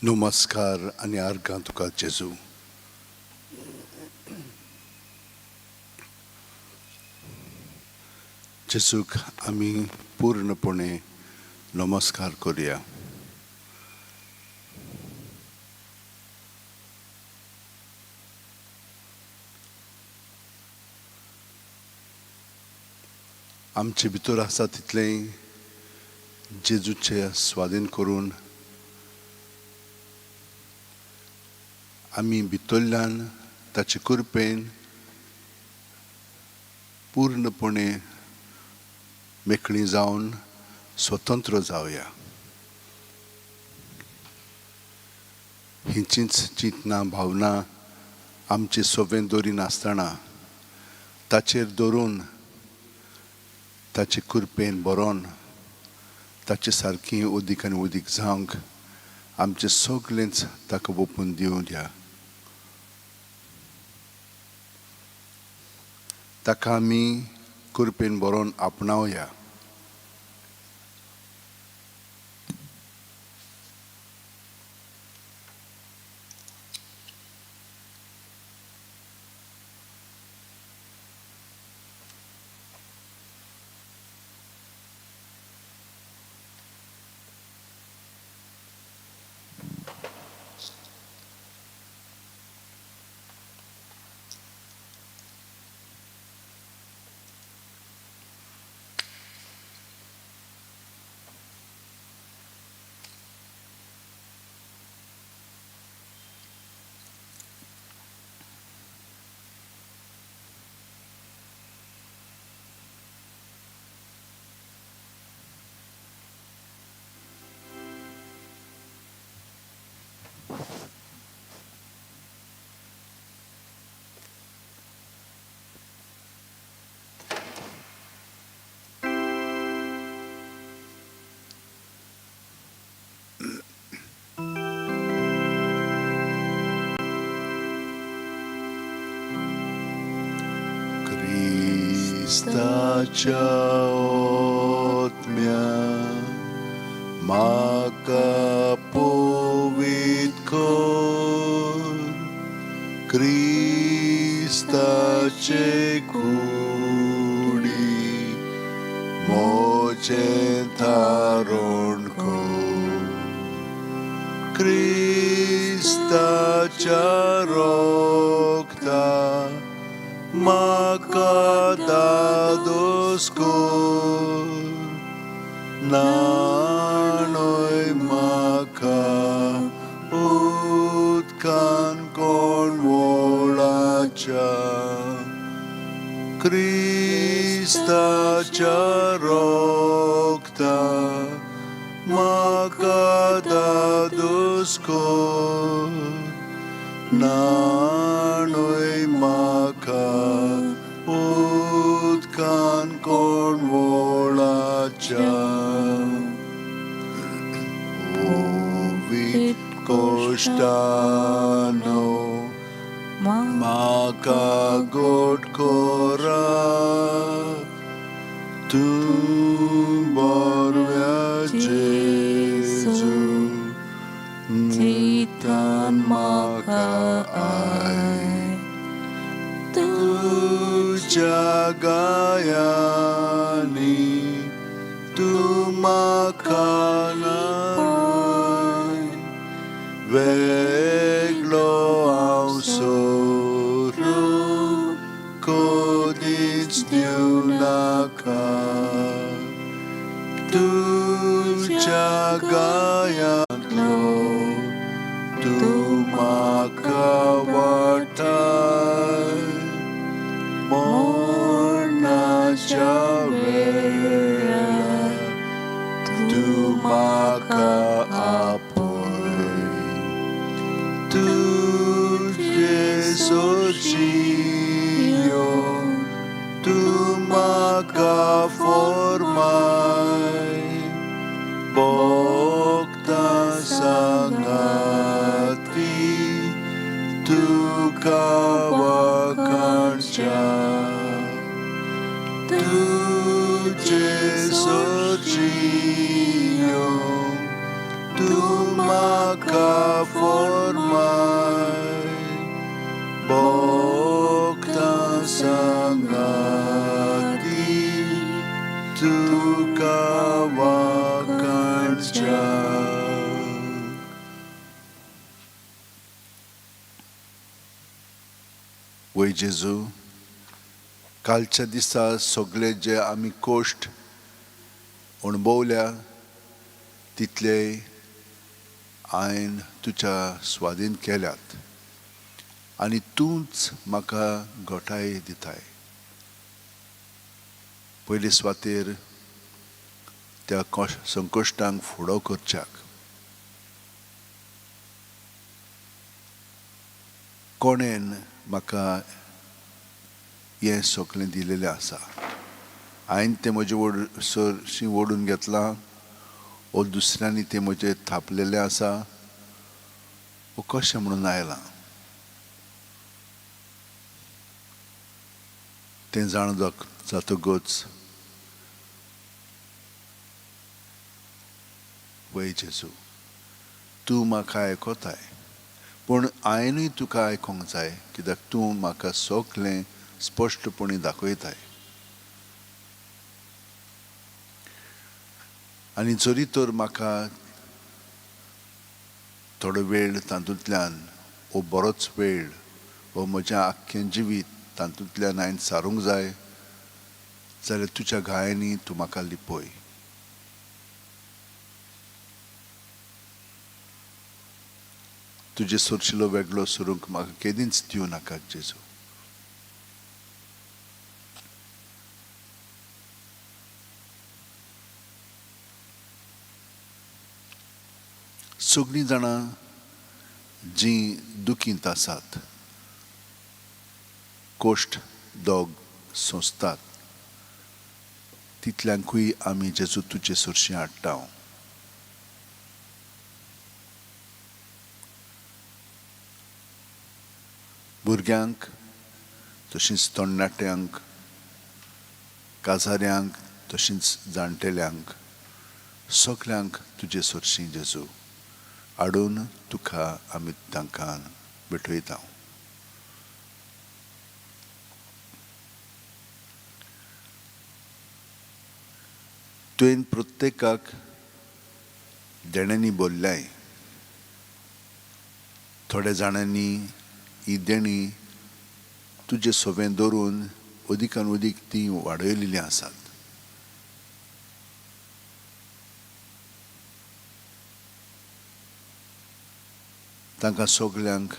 नमस्कार आणि आर्गां तुका जेजू. जेजूक आमी पूर्णपणे नमस्कार करूया. आमचे भितर आसा तितलें जेजूचे स्वाधीन करून आमी भितरल्यान ताचे कृपेन पूर्णपणे मेकळी जावन स्वतंत्र जावया. हिचीच चिंतना भावना आमचे सोबेन दवरीन आसतना ताचेर दवरून ताचे कृपेन बरोवन ताचे सारकी उदीक आनी उदीक जावंक आमचे सगळेंच ताका ओपून दिवया. ताका आमी कृपेन बरोवन आपणावया. Kristaच्या ओतम्या म्हाका पवित्र कर. क्रिस्ताचे कुडी मोचें थारोण कर. क्रिस्ताच्या रोगता म्हाका दादोस कर. नाणय म्हाका उदकान कोण वोळाच्या. क्रिस्ताच्या रोगता म्हाका दादोस कर. नाणय म्हाका उदकान कोण वोळाच्या. ओवीत कोश्टानो म्हाका गोड कोरा. तूं बोरव्या जेजू नितान म्हाका आय. तुज्या गायांनी तूं म्हाका नाय. वेगळो हांव सोडून कधीच दिवं नाका. तुज्या गायांतलो तूं म्हाका वाटाय. मोरणाच्या वेळार तूं म्हाका आपय. तुजे सोजियो तूं म्हाका फोर्माय. भोगतां सांगाती तुका वखाणच्या. तुजे सोजियो तूं म्हाका फॉर्माय भोगतां सांगाती तुका वाखाणच्या. वै जेजू, कालच्या दिसा सगळे जे आमी कोश्ट अणभवल्या तितले हांवें तुज्या स्वाधीन केल्यात आनी तूंच म्हाका घोटाय दिताय. पयले सुवातेर त्या संकश्टांक फुडो करच्याक कोणेन म्हाका हें सगळें दिलेलें आसा. हांवें तें म्हजे सरशीं ओडून घेतलां वो दुसऱ्यांनी तें म्हजें थापलेलें आसा वो कशें म्हणून आयलां तें जाण जातकच वै जेजू, तूं म्हाका आयकोताय पूण हांवेंनूय तुका आयकोंक जाय कित्याक तूं म्हाका सगळें स्पश्टपणी दाखयताय. आनी जरी तर म्हाका थोडो वेळ तातूंतल्यान वो बरोच वेळ वो म्हजें आख्खें जिवीत तातूंतल्यान हांवें सारूंक जाय जाल्यार तुज्या गायांनी तूं म्हाका लिपय. तुजे सुरशिलो वेगळो सुरूंक म्हाका केदींच दिवं नाका जेजू. सगळीं जाणां जीं दुखींत आसात, कोश्ट दोग सोंसतात, तितल्यांकूय आमी जेजू तुजे सुरशीं हाडटा. भुरग्यांक तशींच तरणाट्यांक, काजाऱ्यांक तशींच जाणटेल्यांक सगळ्यांक तुजे सुरशीं जेजू हाडून तुका आमी तांकां भेटयता. तुवें प्रत्येकाक देण्यांनी बोल्ल्याय. थोड्या जाणांनी ही देणी तुजे सोबें दवरून अदीकान अदीक ती वाडयलेलीं आसात. तांकां सगळ्यांक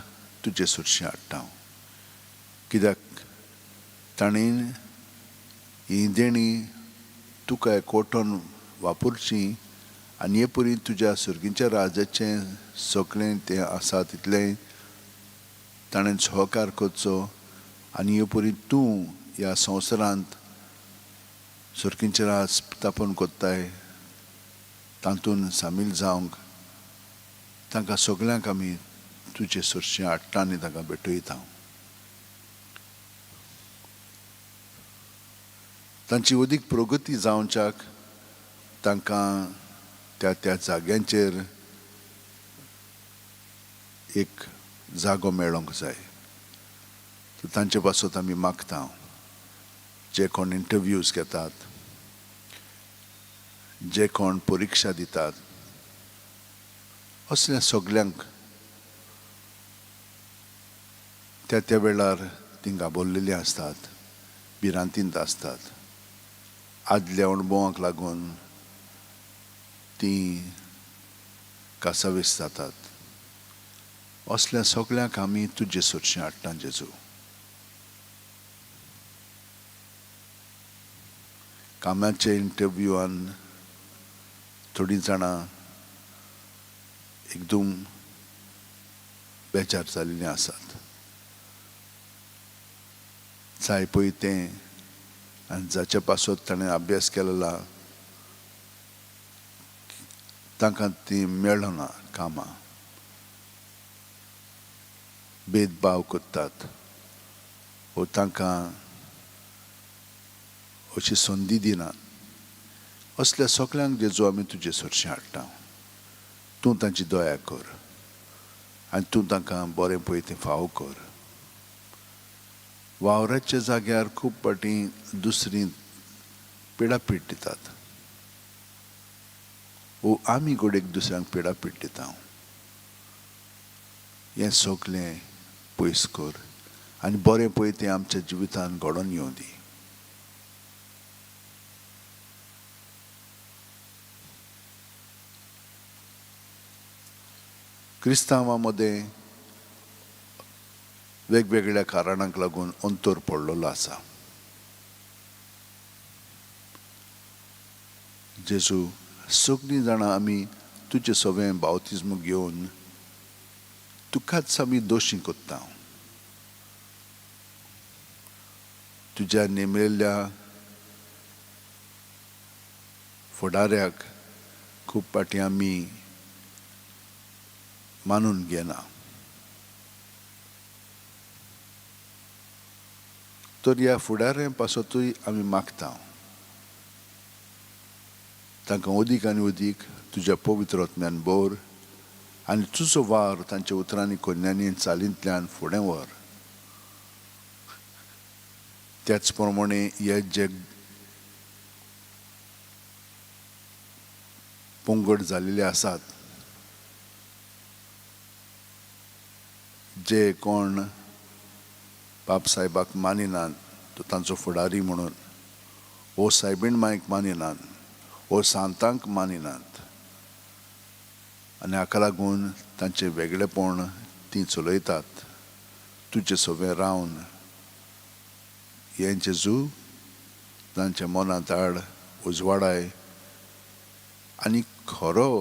तुजे सुरशीं हाडटा कित्याक ताणें ही देणी तुका एकवटून वापरची आनी हे परी तुज्या सुर्गीच्या राजाचें सगळें तें आसा तितलें ताणें सहकार करचो आनी हे परी तूं ह्या संवसारांत सुर्गीचें राज स्थापन कोत्ताय तातूंत सामील जावंक तांकां सगळ्यांक आमी तुजे सुरशीं हाडटा आनी तांकां भेटयता. तांची अदीक प्रगती जावच्याक तांकां त्या त्या जाग्यांचेर एक जागो मेळोंक जाय. तांचे पासत आमी मागता जे कोण इंटरव्यूज घेतात, जे कोण परिक्षा दितात, असल्या सगळ्यांक त्या त्या वेळार तीं गाबोरलेलीं आसतात, भिरांतींत आसतात. आदल्या अणभवांक लागून तीं कासावीस जातात. असल्या सगळ्यांक आमी तुजे सुरशीं हाडटा जेजू. कामाचे इंटरव्यूआन थोडीं जाणां एकदम बेजार जाल्लीं आसात. जाय पळय तें आनी जाचे पासत ताणें अभ्यास केलेला तांकां ती मेळना कामां. भेदभाव करतात वो तांकां अशी संदी दिनात. असल्या सगळ्यांक जेजू आमी तुजे सुरशीं हाडटा. तूं तांची दया कर आनी तूं तांकां बरें पळय तें फावो कर. वावराच्या जाग्यार खूब पाटी दुसरीं पिडापीड दितात, वो आमी गोडेक दुसऱ्यांक पिडापीड दिता. हें सगलें पयस कर आनी बरें पळय तें आमच्या जिवितांत घडोवन येवं दी. क्रिस्तांवां मदें वेगवेगळ्या कारणांक लागून अंतर पडलेलो आसा. जेजू, सगळीं जाणां आमी तुजें सवें बावतिस्म घेवन तुकाच आमी दोशी कोत्ता. तुज्या नेमिल्ल्या फुडाऱ्याक खूब पाटी आमी मानून घेना. तर ह्या फुडाऱ्यां पासतूय आमी मागता तांकां अदीक आनी अदीक तुज्या पवित्र आत्म्यान भर आनी तुजो वार तांच्या उतरांनी कन्यांनी चालींतल्यान फुडें व्हर. त्याच प्रमाणे हे जे पंगड जाल्ले आसात, जे कोण बाब साहेबाक मानिनात, तो तांचो फुडारी म्हणून, वो सायबीण मांयक मानिनात, वो सांतांक मानिनात, आनी हाका लागून तांचें वेगळेपण तीं चलयतात. तुजें सवें रावन हें जेजू तांच्या मनांत हाड, उजवाडाय आनी खरो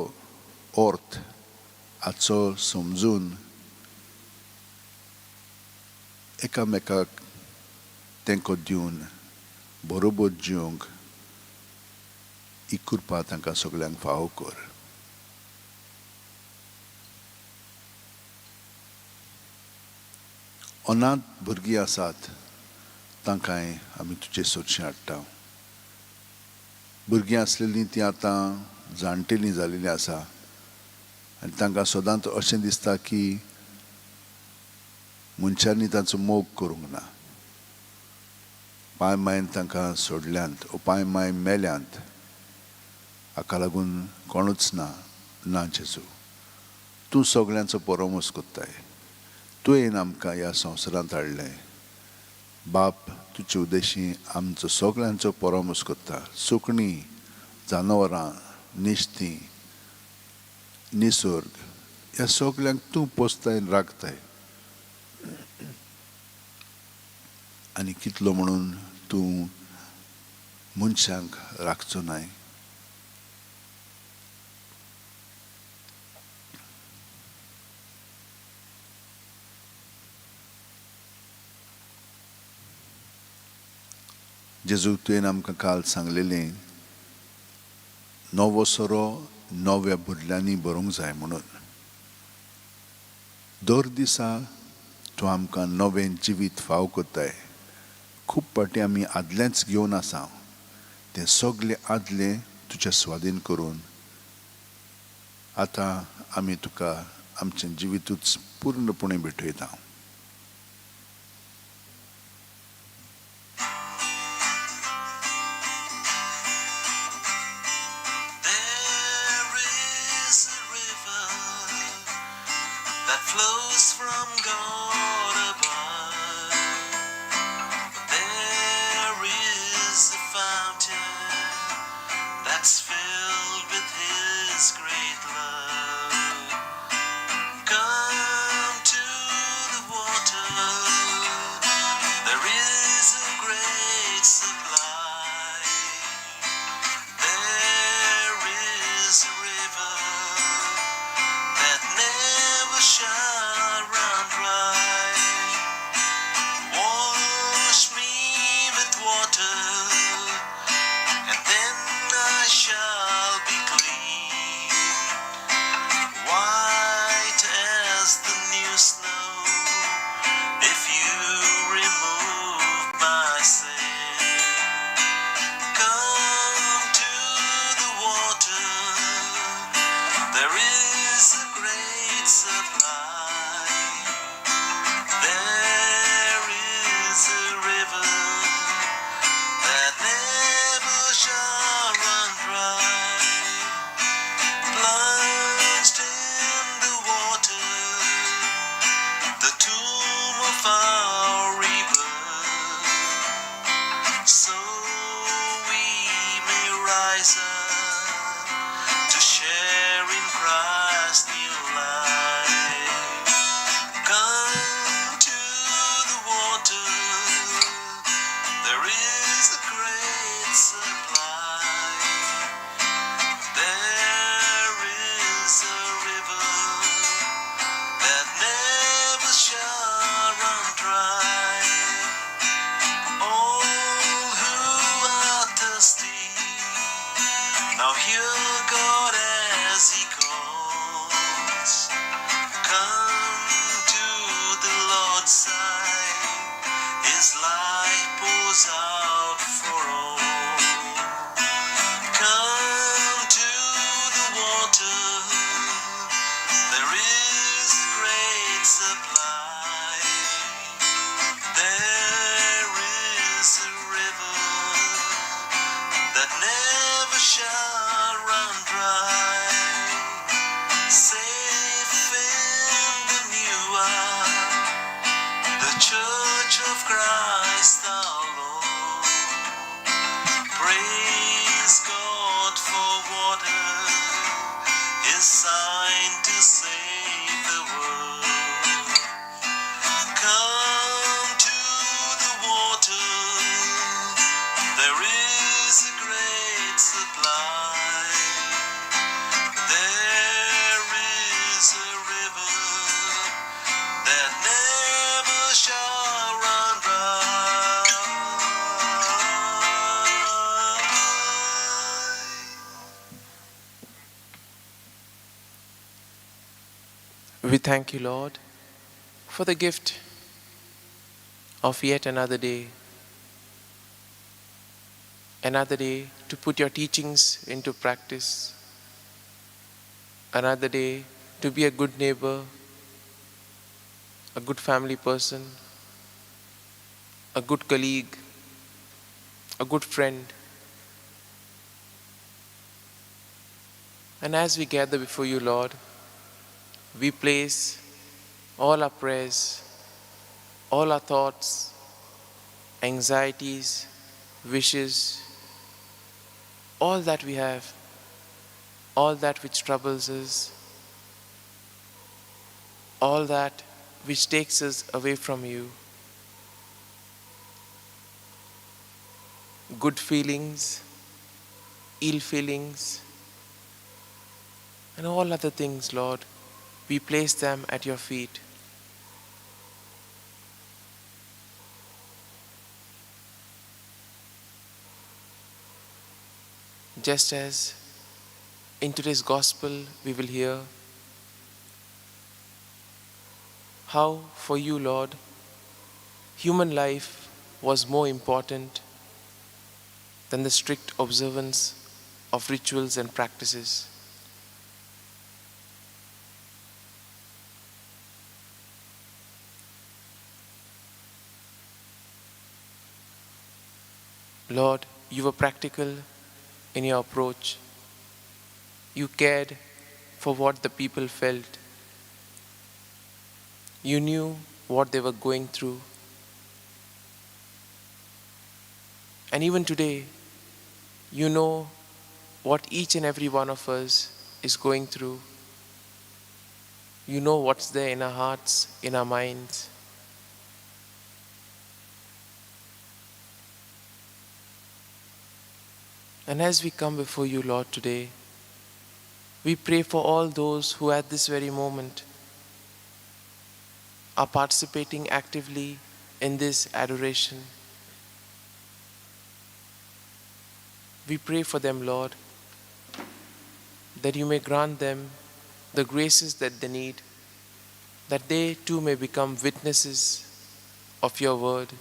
अर्थ हाचो समजून एकामेकाक तेंको दिवन बरोबर जिवंक ही कृपा तांकां सगल्यांक फावो कर. अनाथ भुरगीं आसात तांकांय आमी तुजे सोदचें हाडटा. भुरगीं आसलेलीं तीं आतां जाणटेलीं जाल्लीं आसा आनी तांकां सदांच अशें दिसता की मनशांनी तांचो मोग करूंक ना. पांय मायन तांकां सोडल्यांत, पांय माय मेल्यांत. हाका लागून कोणूच ना जेजू. तूं सगल्यांचो परमोस कोत्ताय. तुवें आमकां ह्या संवसारांत हाडलें. बाप, तुजे उद्देशी आमचो सगल्यांचो परमोस कोत्ता. सुकणीं, जानवरां, निश्तीं, निसर्ग ह्या सगल्यांक तूं पोसताय राखताय. आनी कितलो म्हणून तूं मनशांक राखचो नाय. जेजू, तुवें आमकां काल सांगलेलें नवो सोरो नव्या बुडल्यांनी भरूंक जाय म्हणून. दर दिसा तूं आमकां नवें जिवीत फाव कोत्ताय. खूब पाटी आमी आदलेंच घेवन आसा, तें सगलें आदलें तुजें स्वाधीन करून आतां आमी तुका आमचें जिवीतूच पूर्णपणे भेटयता. Come to the We thank you, Lord, for the gift of yet another day to put your teachings into practice, another day to be a good neighbor, a good family person, a good colleague, a good friend. And as we gather before you, Lord, we place all our prayers, all our thoughts, anxieties, wishes, all that we have, all that which troubles us, all that which takes us away from you, good feelings, ill feelings, and all other things, Lord, we place them at your feet. Just as in today's gospel we will hear how for you, Lord, human life was more important than the strict observance of rituals and practices. Lord, you were practical in your approach. You cared for what the people felt. You knew what they were going through. And even today, you know what each and every one of us is going through. You know what's there in our hearts, in our minds. And as we come before you, Lord, today, we pray for all those who at this very moment are participating actively in this adoration. We pray for them, Lord, that you may grant them the graces that they need, that they too may become witnesses of your word,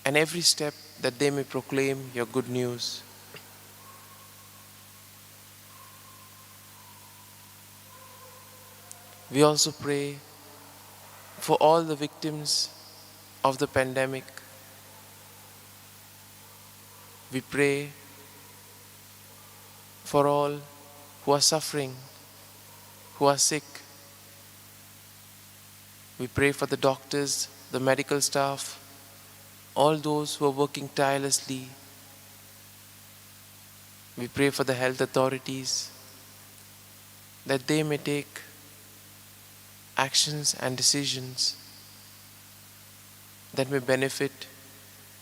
and every step that they may proclaim your good news. We also pray for all the victims of the pandemic. We pray for all who are suffering, who are sick. We pray for the doctors, the medical staff, all those who are working tirelessly. We pray for the health authorities, that they may take actions and decisions that may benefit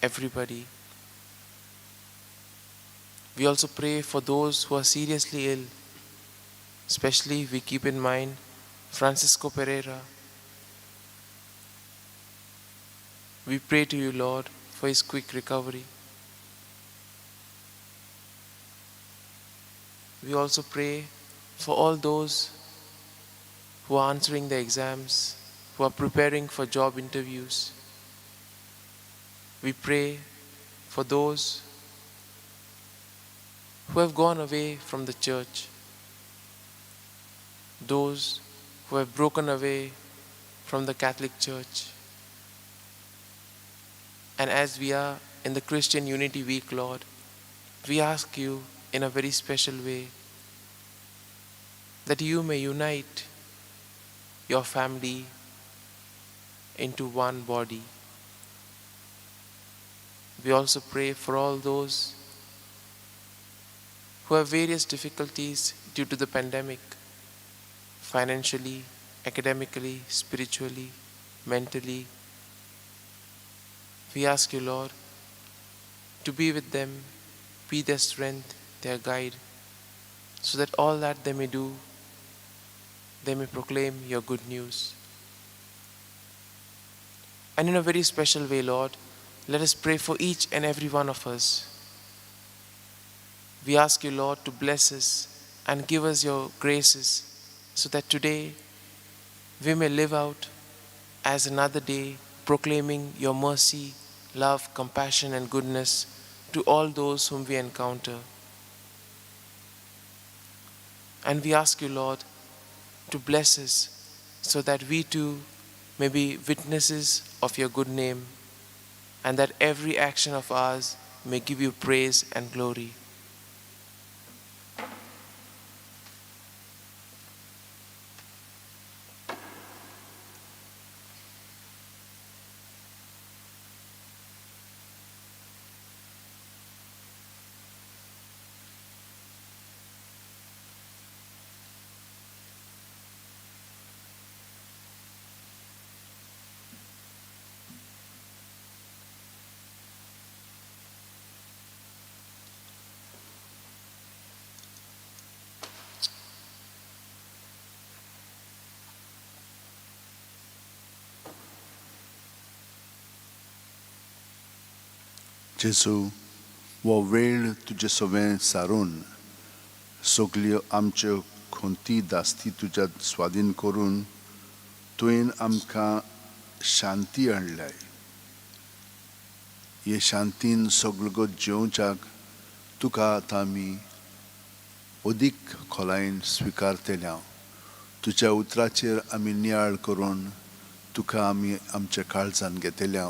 everybody. We also pray for those who are seriously ill. Especially we keep in mind Francisco Pereira. We pray to you, Lord, for his quick recovery. We also pray for all those who are answering the exams, who are preparing for job interviews. We pray for those who have gone away from the church, those who have broken away from the Catholic Church. And as we are in the Christian Unity Week, Lord, we ask you in a very special way that you may unite your family into one body. We also pray for all those who have various difficulties due to the pandemic, financially, academically, spiritually, mentally. We ask you, Lord, to be with them, be their strength, their guide, so that all that they may do, they may proclaim your good news. And in a very special way, Lord, let us pray for each and every one of us. We ask you, Lord, to bless us and give us your graces so that today we may live out as another day, proclaiming your mercy, love, compassion, and goodness to all those whom we encounter. And we ask you, Lord, to bless us so that we too may be witnesses of your good name, and that every action of ours may give you praise and glory. जेजू, वो वेळ तुजे सवें सारून सगल्यो आमच्यो खोंती दास्ती तुज्यात स्वाधीन करून तुवें आमकां शांती हाडल्याय. हे शांतीन सगळो जेवच्याक तुका आतां आमी अदीक खोलायेन स्विकारतल्या. तुज्या उतराचेर आमी नियाळ करून तुका आमी आमच्या काळजान घेतल्या.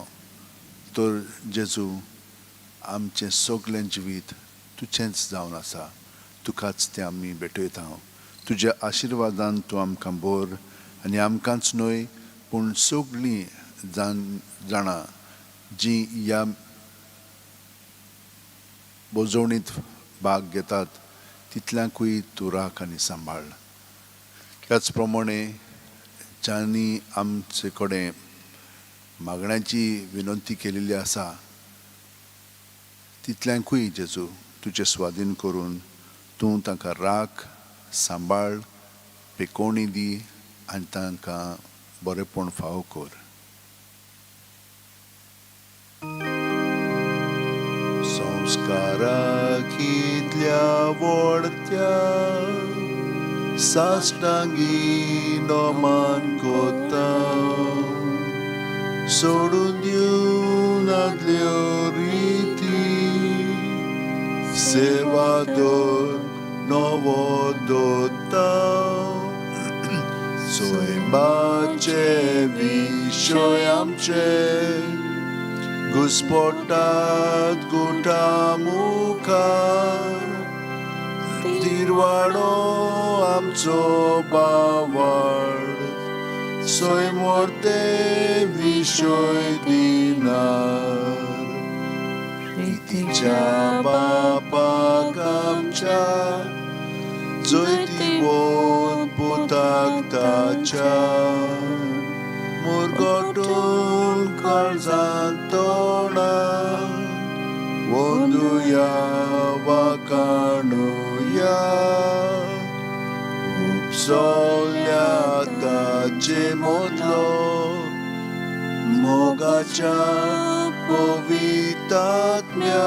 तर जेजू, आमचें सगळें जिवीत तुजेंच जावन आसा. तुकाच तें आमी भेटयता. तुज्या आशिर्वादान तूं आमकां भर, आनी आमकांच न्हय पूण सगळीं जाणां जीं ह्या बोजवणींत भाग घेतात तितल्यांकूय तूं राख आनी सांबाळ. त्याच प्रमाणे ज्यांनी आमचे कडेन मागण्याची विनंती केलेली आसा तितल्यांकूय जेजू तुजें स्वाधीन करून तूं तांकां राख, सांबाळ, पेकोवणी दी आनी तांकां बरेंपण फावो कर. संस्काराक इतल्या व्हडत्या साश्टांगी नोमान कोत्ता, सोडून दिवन आदल्यो रिती सेवादोर नवो दोत्ता. स्वयंबाचे विशय आमचे घुस्पटात गुटा मुखार, तिरवाडो आमचो बावाड स्वयंवर्ते विशय दिनार. प्रितीच्या बापाक आमच्या जैती बोन पुताक ताच्या, मुरगोटून काळजान तोणा वंदुया वा काणुया. उपसोल्या ताचे मोदलो मोगाच्या पवितात्म्या,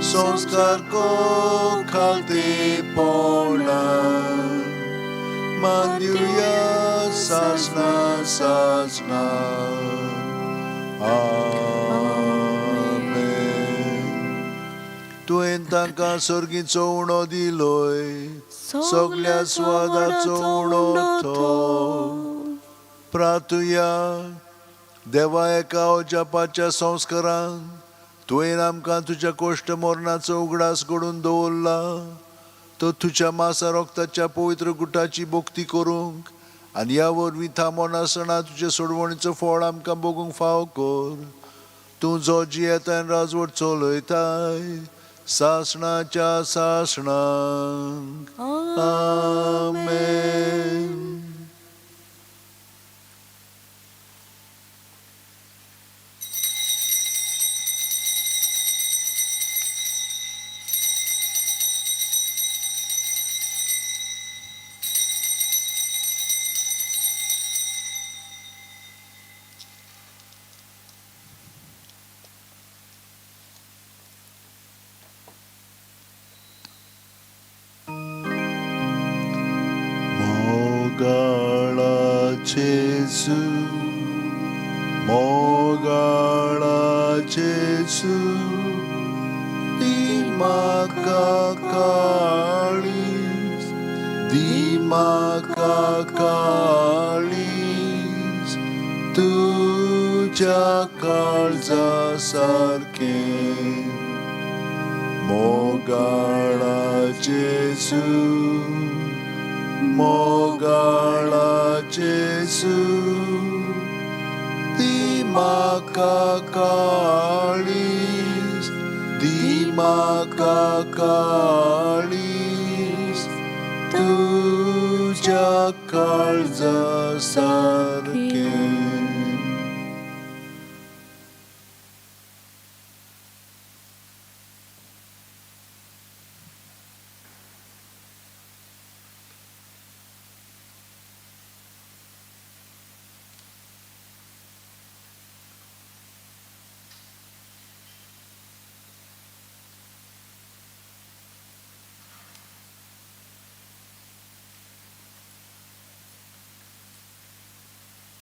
संस्कार को खालते पोणा मांदिया सासना सासना. आमेन. तुवें तांकां सर्गीचो उणो दिलोय, सगल्या स्वादाचो उणो तो. प्रार्थुया. देवा, एका जपाच्या संस्कारान तुवें आमकां तुज्या कोश्ट मरणाचो उगडास घडून दवरला. तो तुज्या मासा रोगताच्या पवित्र गुटाची भोक्ती करूंक आनी ह्या वरवीं थांबोन आसतना तुजे सोडवणीचो फळ आमकां भोगूंक फाव कर. तूं जो जियेता आनी राजवट चलयताय सासणाच्या सासणांक. आमेन. जेजू मोगाळा जेजू दिमाका काळीस दिमाका काळीस तुझ्या काळजा सारखे मोगाळा जेजू मोगाळा जेजू दिमाका काळीस दिमाका काळीस तुझ्या काळजा सारखे